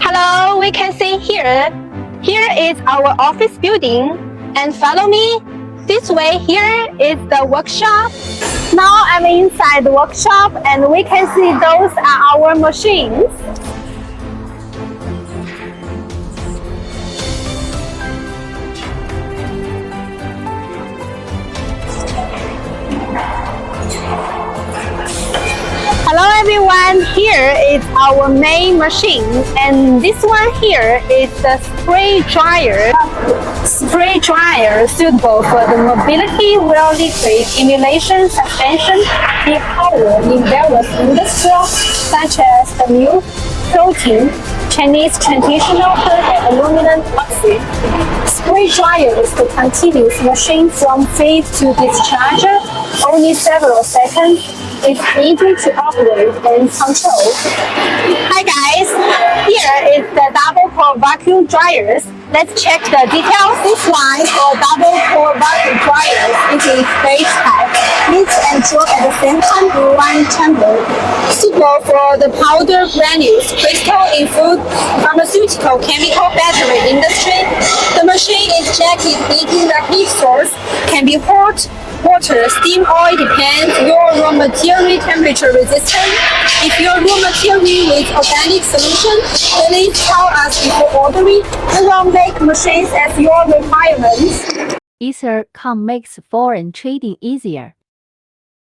Hello, we can see here. Here is our office building. And follow me. This way here is the workshop. Now I'm inside the workshop and we can see those are our machines. Hello everyone, here is our main machine and this one here is the spray dryer. Spray dryer suitable for the mobility wheel liquid emulsion suspension in power in various industries such as the milk, protein, Chinese traditional food and aluminum oxide. Spray dryer is the continuous machine from feed to discharger, only several seconds. It's easy to operate and control. Hi guys, here is the double pore vacuum dryers. Let's check the details. This one for double pore vacuum dryers. It is stage type. Mix and drop at the same time in one chamber. Suitable for the powder granules, crystal in food, pharmaceutical, chemical, battery industry. The machine is jacket heating the heat source. Can be hot, water, steam, oil, depends your raw material temperature resistance. If your raw material is organic solution, please tell us before ordering. We will make machines as your requirements. Ether.com makes foreign trading easier.